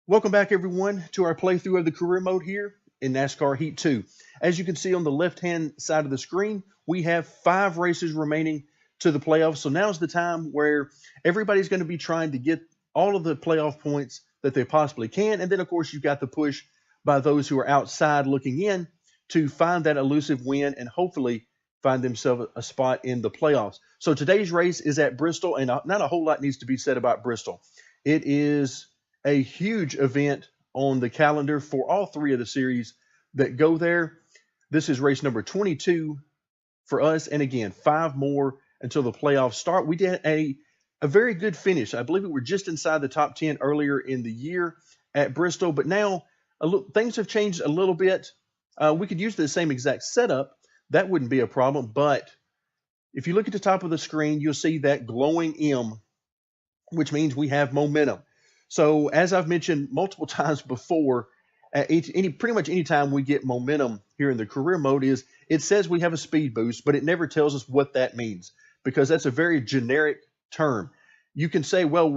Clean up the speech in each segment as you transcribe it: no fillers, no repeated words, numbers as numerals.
Welcome back, everyone, to our playthrough of the career mode here in NASCAR Heat 2. As you can see on the left-hand side of the screen, we have 5 races remaining to the playoffs. So now's the time where everybody's going to be trying to get all of the playoff points that they possibly can. And then, of course, you've got the push by those who are outside looking in to find that elusive win and hopefully find themselves a spot in the playoffs. So today's race is at Bristol, and not a whole lot needs to be said about Bristol. It is a huge event on the calendar for all 3 of the series that go there. This is race number 22 for us. And again, 5 more until the playoffs start. We did a very good finish. I believe we were just inside the top 10 earlier in the year at Bristol, but now things have changed a little bit. We could use the same exact setup. That wouldn't be a problem. But if you look at the top of the screen, you'll see that glowing M, which means we have momentum. So as I've mentioned multiple times before, pretty much any time we get momentum here in the career mode it says we have a speed boost, but it never tells us what that means because that's a very generic term. You can say, well,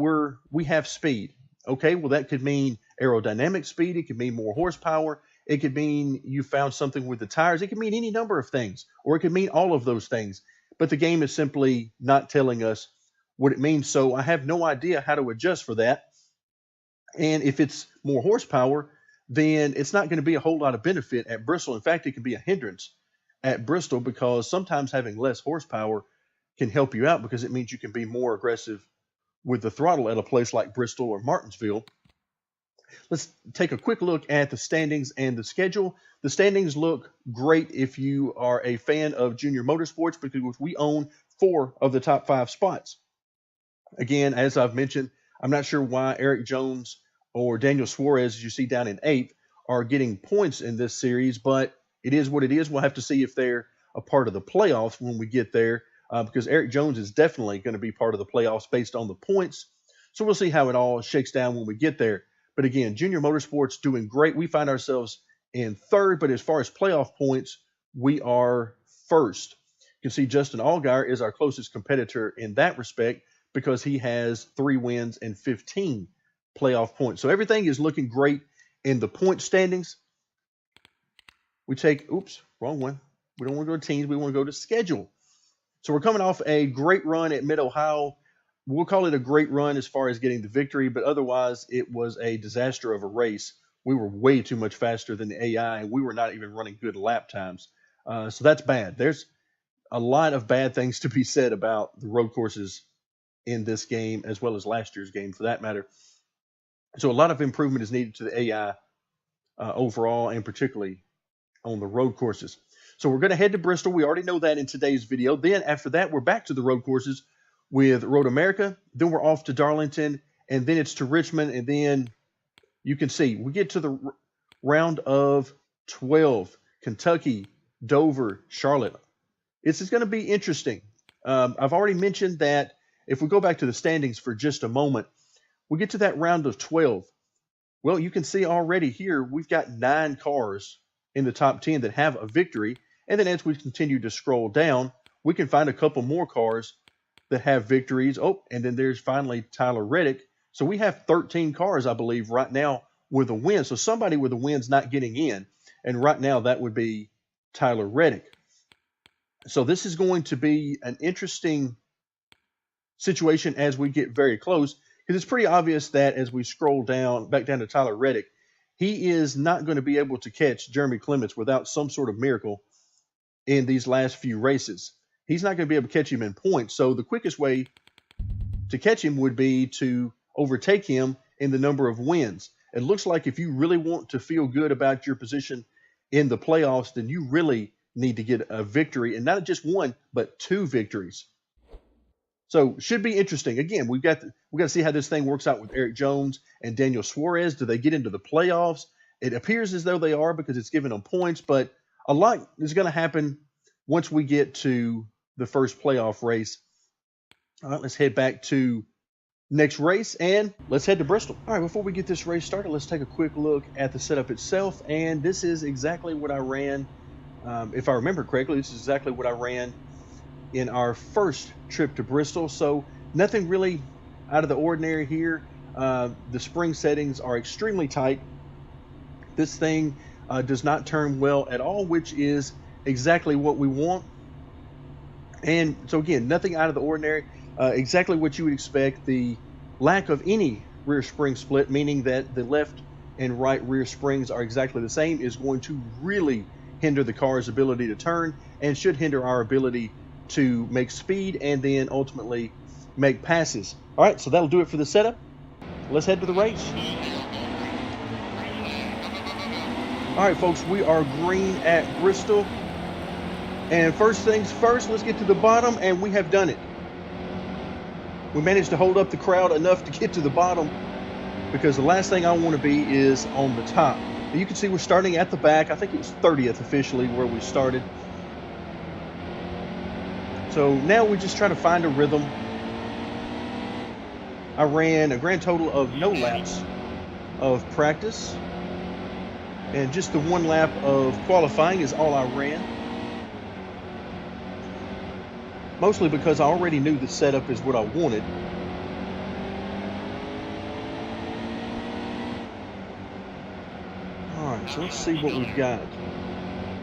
we have speed. Okay, well, that could mean aerodynamic speed. It could mean more horsepower. It could mean you found something with the tires. It could mean any number of things, or it could mean all of those things. But the game is simply not telling us what it means. So I have no idea how to adjust for that. And if it's more horsepower, then it's not going to be a whole lot of benefit at Bristol. In fact, it can be a hindrance at Bristol because sometimes having less horsepower can help you out because it means you can be more aggressive with the throttle at a place like Bristol or Martinsville. Let's take a quick look at the standings and the schedule. The standings look great if you are a fan of Junior Motorsports because we own 4 of the top 5 spots. Again, as I've mentioned, I'm not sure why Eric Jones or Daniel Suarez, as you see down in 8th, are getting points in this series, but it is what it is. We'll have to see if they're a part of the playoffs when we get there because Eric Jones is definitely going to be part of the playoffs based on the points. So we'll see how it all shakes down when we get there. But again, Junior Motorsports doing great. We find ourselves in 3rd, but as far as playoff points, we are 1st. You can see Justin Allgaier is our closest competitor in that respect, because he has 3 wins and 15 playoff points. So everything is looking great in the point standings. We take, wrong one. We don't want to go to teams. We want to go to schedule. So we're coming off a great run at Mid-Ohio. We'll call it a great run as far as getting the victory, but otherwise it was a disaster of a race. We were way too much faster than the AI, and we were not even running good lap times. So that's bad. There's a lot of bad things to be said about the road courses in this game, as well as last year's game for that matter. So a lot of improvement is needed to the AI overall, and particularly on the road courses. So we're going to head to Bristol. We already know that in today's video. Then after that, we're back to the road courses with Road America. Then we're off to Darlington, and then it's to Richmond. And then you can see we get to the round of 12, Kentucky, Dover, Charlotte. This is going to be interesting. I've already mentioned that if we go back to the standings for just a moment, we get to that round of 12. Well, you can see already here, we've got 9 cars in the top 10 that have a victory. And then as we continue to scroll down, we can find a couple more cars that have victories. Oh, and then there's finally Tyler Reddick. So we have 13 cars, I believe, right now with a win. So somebody with a win's not getting in. And right now that would be Tyler Reddick. So this is going to be an interesting situation as we get very close, because it's pretty obvious that as we scroll back down to Tyler Reddick, he is not going to be able to catch Jeremy Clements without some sort of miracle in these last few races. He's not going to be able to catch him in points. So the quickest way to catch him would be to overtake him in the number of wins. It looks like if you really want to feel good about your position in the playoffs, then you really need to get a victory, and not just 1, but 2 victories. So should be interesting. Again, we've got to see how this thing works out with Eric Jones and Daniel Suarez. Do they get into the playoffs? It appears as though they are because it's giving them points, but a lot is going to happen once we get to the first playoff race. All right, let's head back to next race, and let's head to Bristol. All right, before we get this race started, let's take a quick look at the setup itself, and this is exactly what I ran. If I remember correctly, this is exactly what I ran in our first trip to Bristol. So nothing really out of the ordinary here. The spring settings are extremely tight. This thing does not turn well at all, which is exactly what we want. And so again, nothing out of the ordinary, exactly what you would expect. The lack of any rear spring split, meaning that the left and right rear springs are exactly the same, is going to really hinder the car's ability to turn and should hinder our ability to make speed and then ultimately make passes. All right, so that'll do it for the setup. Let's head to the race. All right, folks, we are green at Bristol. And first things first, let's get to the bottom, and we have done it. We managed to hold up the crowd enough to get to the bottom, because the last thing I want to be is on the top. And you can see we're starting at the back. I think it was 30th officially where we started. So now we're just trying to find a rhythm. I ran a grand total of no laps of practice, and just the one lap of qualifying is all I ran. Mostly because I already knew the setup is what I wanted. All right, so let's see what we've got.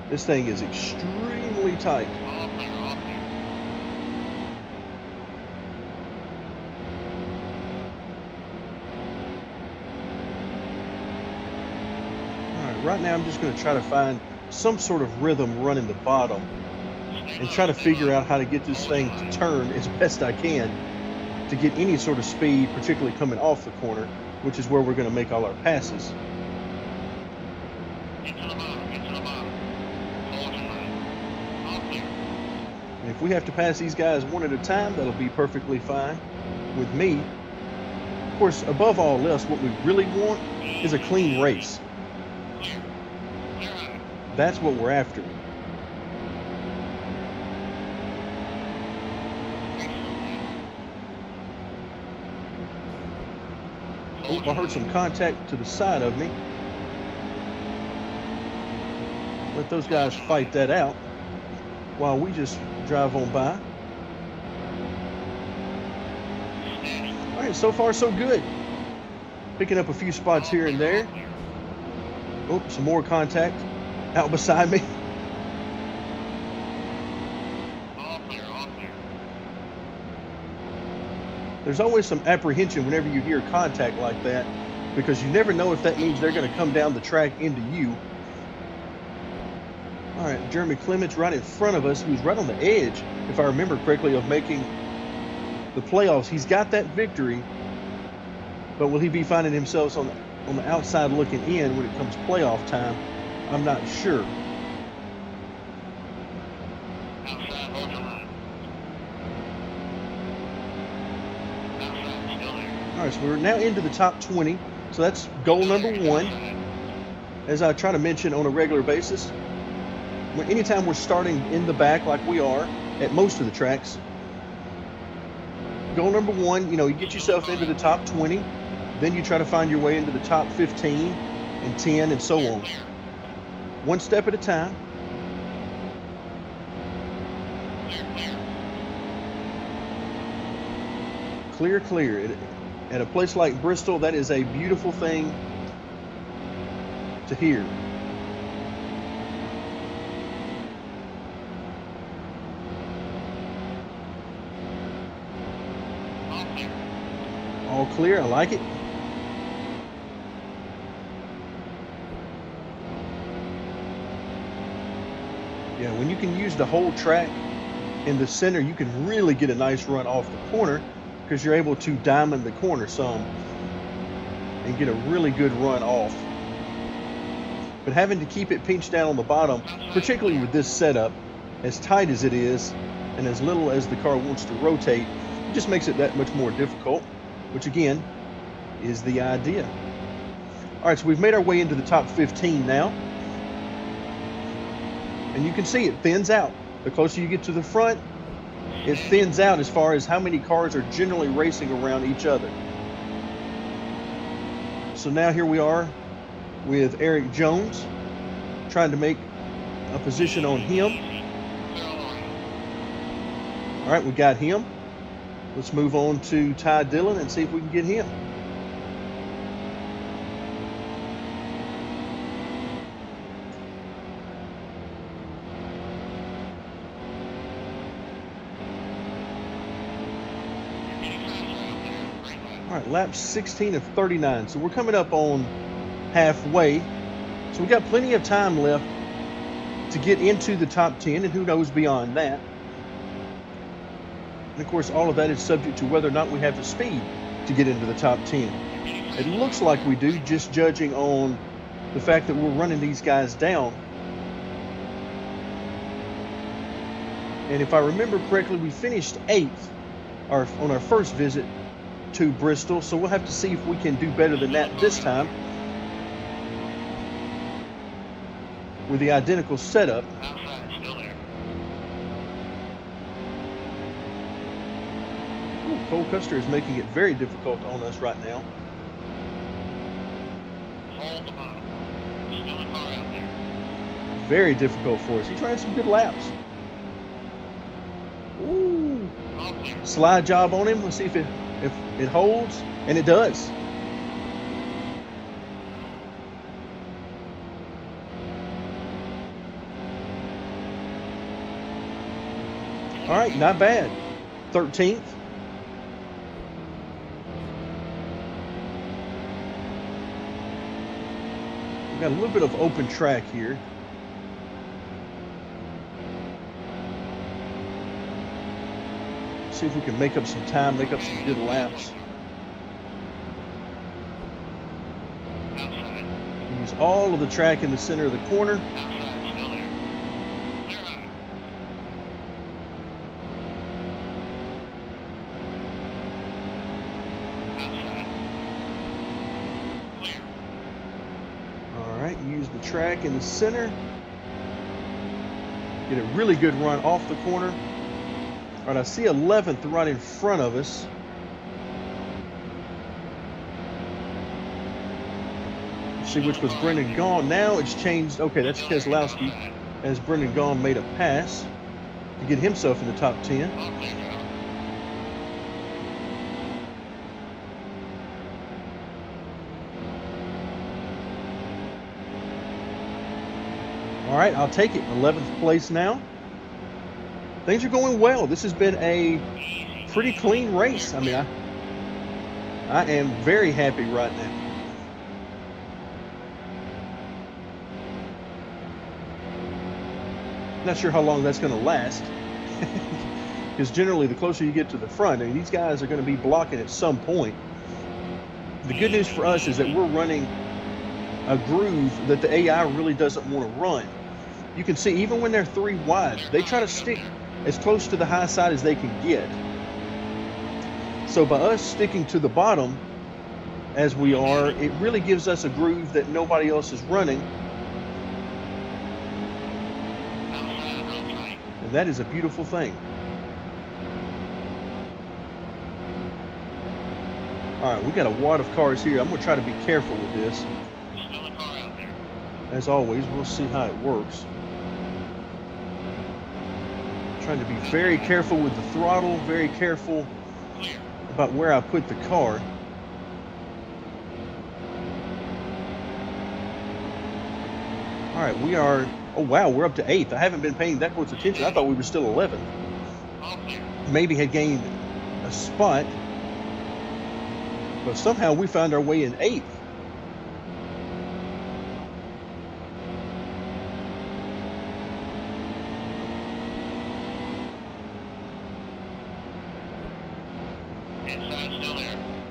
This thing is extremely tight. Right now I'm just going to try to find some sort of rhythm running the bottom and try to figure out how to get this thing to turn as best I can to get any sort of speed, particularly coming off the corner, which is where we're going to make all our passes. And if we have to pass these guys one at a time, that'll be perfectly fine with me. Of course, above all else, what we really want is a clean race. That's what we're after. Oh, I heard some contact to the side of me. Let those guys fight that out while we just drive on by. All right, so far so good. Picking up a few spots here and there. Oh, some more contact out beside me. There's always some apprehension whenever you hear contact like that, because you never know if that means they're going to come down the track into you. All right, Jeremy Clements right in front of us, who's right on the edge, if I remember correctly, of making the playoffs. He's got that victory, but will he be finding himself on the outside looking in when it comes playoff time? I'm not sure. All right, so we're now into the top 20. So that's goal number one. As I try to mention on a regular basis, anytime we're starting in the back like we are at most of the tracks, goal number one, you get yourself into the top 20. Then you try to find your way into the top 15 and 10 and so on. One step at a time. Clear, clear. At a place like Bristol, that is a beautiful thing to hear. All clear, I like it. Yeah, when you can use the whole track in the center, you can really get a nice run off the corner, because you're able to diamond the corner some and get a really good run off. But having to keep it pinched down on the bottom, particularly with this setup, as tight as it is and as little as the car wants to rotate, it just makes it that much more difficult, which again is the idea. All right, so we've made our way into the top 15 now. And you can see it thins out. The closer you get to the front, it thins out as far as how many cars are generally racing around each other. So now here we are with Eric Jones, trying to make a position on him. All right, we got him. Let's move on to Ty Dillon and see if we can get him. All right, lap 16 of 39. So we're coming up on halfway. So we got plenty of time left to get into the top 10, and who knows beyond that. And of course, all of that is subject to whether or not we have the speed to get into the top 10. It looks like we do, just judging on the fact that we're running these guys down. And if I remember correctly, we finished 8th on our first visit to Bristol, so we'll have to see if we can do better than that this time with the identical setup. Cole Custer is making it very difficult on us right now. Very difficult for us. He's running some good laps. Ooh. Slide job on him. Let's see if it holds. And it does. All right, not bad. 13th. We've got a little bit of open track here. See if we can make up some time, make up some good laps. Use all of the track in the center of the corner. All right, use the track in the center. Get a really good run off the corner. All right, I see 11th right in front of us. Let's see which was Brendan Gaughan. Now it's changed. Okay, that's Keselowski, as Brendan Gaughan made a pass to get himself in the top 10. All right, I'll take it. 11th place now. Things are going well. This has been a pretty clean race. I mean, I am very happy right now. Not sure how long that's going to last. Because generally, the closer you get to the front, I mean, these guys are going to be blocking at some point. The good news for us is that we're running a groove that the AI really doesn't want to run. You can see, even when they're 3 wide, they try to stick as close to the high side as they can get. So by us sticking to the bottom as we are, it really gives us a groove that nobody else is running. And that is a beautiful thing. All right, we got a wad of cars here. I'm going to try to be careful with this. As always, we'll see how it works. Trying to be very careful with the throttle, very careful about where I put the car. All right, we are, oh wow, we're up to 8th. I haven't been paying that close attention. I thought we were still 11th. Maybe had gained a spot, but somehow we found our way in 8th.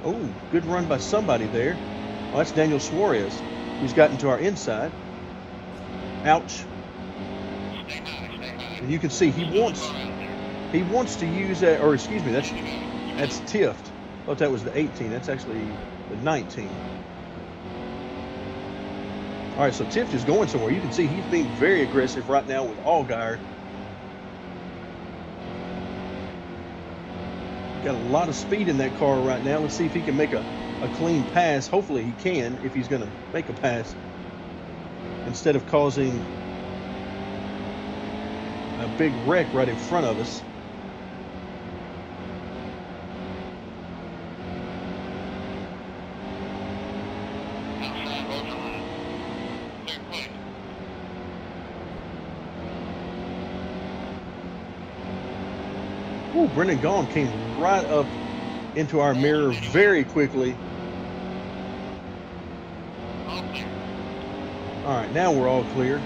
Oh, good run by somebody there. Oh, that's Daniel Suarez, who's gotten to our inside. Ouch. And you can see he wants to use that, or excuse me, that's Tift. I thought that was the 18. That's actually the 19. All right, so Tift is going somewhere. You can see he's being very aggressive right now with Allgaier. Got a lot of speed in that car right now. Let's see if he can make a clean pass. Hopefully he can, if he's going to make a pass, instead of causing a big wreck right in front of us. Ooh, Brendan Gaughan came right up into our mirror very quickly. All right, now we're all clear.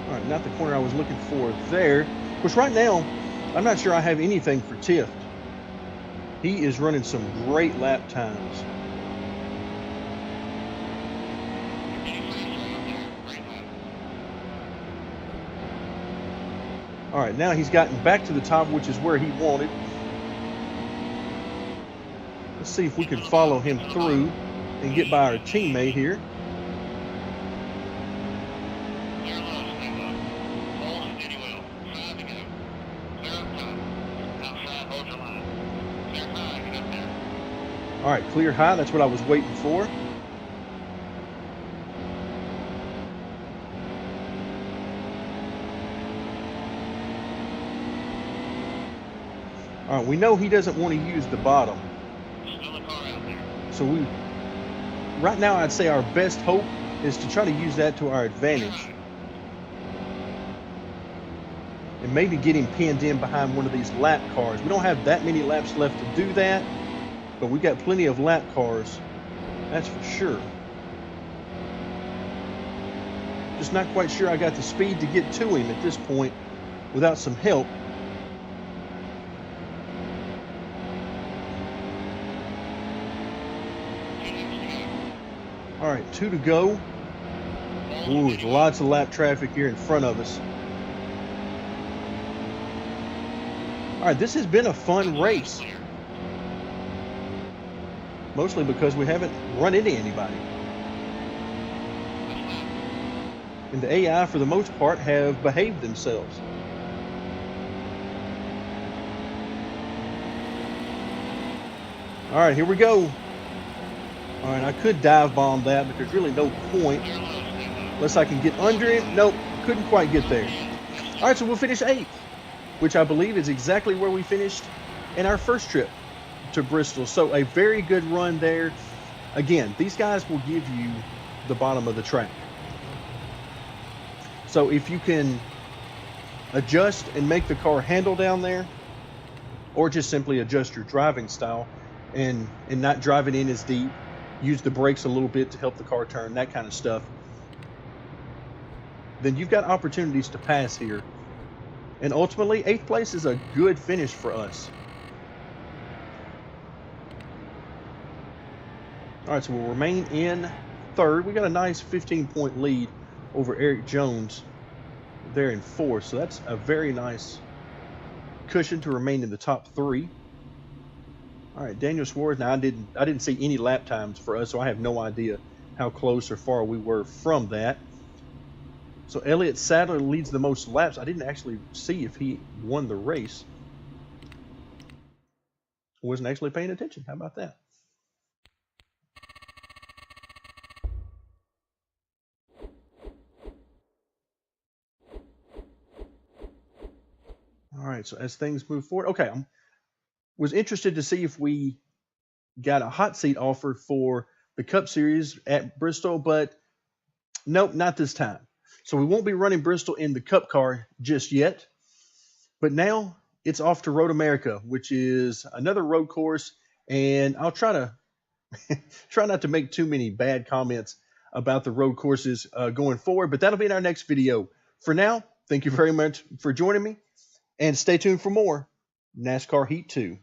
All right, not the corner I was looking for there. Of course, right now, I'm not sure I have anything for Tift. He is running some great lap times. All right, now he's gotten back to the top, which is where he wanted. Let's see if we can follow him through and get by our teammate here. All right, clear high. That's what I was waiting for. All right, we know he doesn't want to use the bottom. So right now, I'd say our best hope is to try to use that to our advantage. And maybe get him pinned in behind one of these lap cars. We don't have that many laps left to do that, but we got plenty of lap cars, that's for sure. Just not quite sure I got the speed to get to him at this point without some help. All right, 2 to go. Ooh, there's lots of lap traffic here in front of us. All right, this has been a fun race. Mostly because we haven't run into anybody. And the AI, for the most part, have behaved themselves. All right, here we go. All right, I could dive bomb that, but there's really no point. Unless I can get under him. Nope, couldn't quite get there. All right, so we'll finish 8th, which I believe is exactly where we finished in our first trip to Bristol. So a very good run there. Again, these guys will give you the bottom of the track. So if you can adjust and make the car handle down there, or just simply adjust your driving style and not drive it in as deep, use the brakes a little bit to help the car turn, that kind of stuff, then you've got opportunities to pass here. And ultimately, 8th place is a good finish for us. All right, so we'll remain in 3rd. We got a nice 15-point lead over Eric Jones there in 4th. So that's a very nice cushion to remain in the top 3. All right, Daniel Suarez. Now I didn't see any lap times for us, so I have no idea how close or far we were from that. So Elliott Sadler leads the most laps. I didn't actually see if he won the race. Wasn't actually paying attention. How about that? All right, so as things move forward, okay, I was interested to see if we got a hot seat offer for the Cup Series at Bristol, but nope, not this time. So we won't be running Bristol in the Cup car just yet. But now it's off to Road America, which is another road course, and I'll try to try not to make too many bad comments about the road courses going forward, but that'll be in our next video. For now, thank you very much for joining me, and stay tuned for more NASCAR Heat 2.